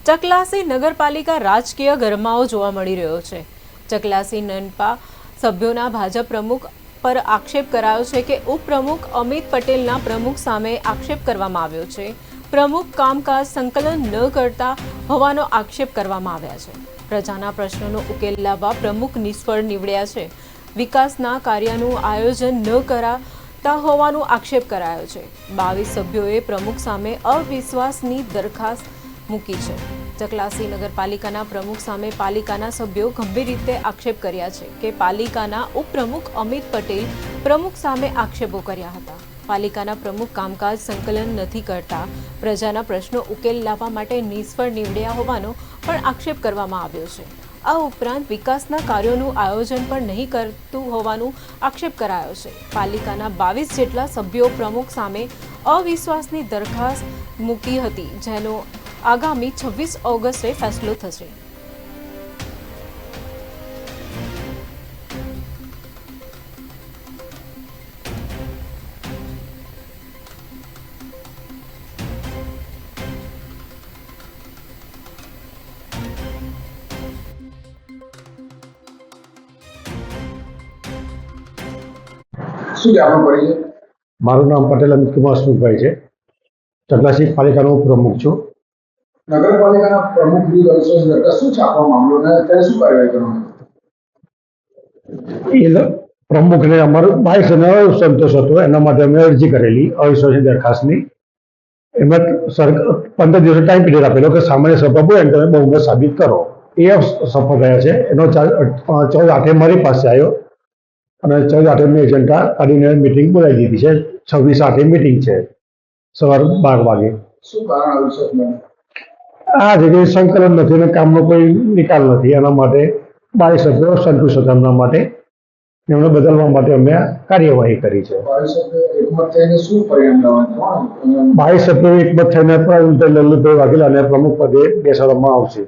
ચકલાસી નગરપાલિકા રાજકીય ગરમાવો જોવા મળી રહ્યો છે। ચકલાસી નનપા સભ્યોના ભાજપ પ્રમુખ પર આક્ષેપ કરાયો છે કે ઉપપ્રમુખ અમિત પટેલના પ્રમુખ સામે આક્ષેપ કરવામાં આવ્યો છે। પ્રમુખ કામકાજ સંકલન ન કરતા હોવાનો આક્ષેપ કરવામાં આવ્યા છે। પ્રજાના પ્રશ્નોનો ઉકેલ લાવવા પ્રમુખ નિષ્ફળ નીવડ્યા છે। વિકાસના કાર્યનું આયોજન ન કરાતા હોવાનો આક્ષેપ કરાયો છે। 22 સભ્યોએ પ્રમુખ સામે અવિશ્વાસની દરખાસ્ત મૂકી છે। ચકલાસી નગરપાલિકાના પ્રમુખ સામે પાલિકાના સભ્યો ગંભીર રીતે આક્ષેપ કર્યા છે કે પાલિકાના ઉપપ્રમુખ અમિત પટેલ પ્રમુખ સામે આક્ષેપો કર્યા હતા। પાલિકાના પ્રમુખ કામકાજ સંકલન નથી કરતા, પ્રજાના પ્રશ્નો ઉકેલ લાવવા માટે નિષ્ફળ નીવડ્યા હોવાનો પણ આક્ષેપ કરવામાં આવ્યો છે। આ ઉપરાંત વિકાસના કાર્યોનું આયોજન પણ નહીં કરતું હોવાનો આક્ષેપ કરાયો છે। પાલિકાના 22 જેટલા સભ્યો પ્રમુખ સામે અવિશ્વાસની દરખાસ્ત મૂકી હતી, જેનો આગામી 26 ઓગસ્ટે ફેસલો થશે। શું આપનો પરિચય? મારું નામ પટેલ અમિત કુમાર સુખભાઈ છે। ચકલાસી પાલિકાનો પ્રમુખ છું। નગરપાલિકાના પ્રમુખ શું છે આપણો મામલો ને અત્યારે શું કાર્યવાહી કરવાનું? એ પ્રમુખને અમારો 22 સંતોષ હતો, એના માટે અમે અરજી કરેલી અવિશ્વાસની દરખાસ્તની। એમાં 15 દિવસનો ટાઈમ પીરિયડ આપેલો કે સામાન્ય સભા બોલે તમે બહુમત સાબિત કરો। એ સફળ રહ્યા છે। એનો 14/8 મારી પાસે આવ્યો અને 14/8 મેં એજન્ડા કાઢીને મિટિંગ બોલાવી દીધી છે। 26/8 મિટિંગ છે, સવારે 12 વાગે। શું કારણ અવિશ્વાસનું? આ જગ્યાએ સંકલન નથી અને કામનો કોઈ નિકાલ નથી, એના માટે 22 સભ્યો સંતુષ્ટ હતા। એમના માટે એમને બદલવા માટે અમે કાર્યવાહી કરી છે। 22 સભ્યો એકમત થઈને શું પરિણામ લાવવાનું? 22 સભ્યો એકમત થઈને લલિતભાઈ વાઘેલાને પ્રમુખ પદે બેસાડવામાં આવશે।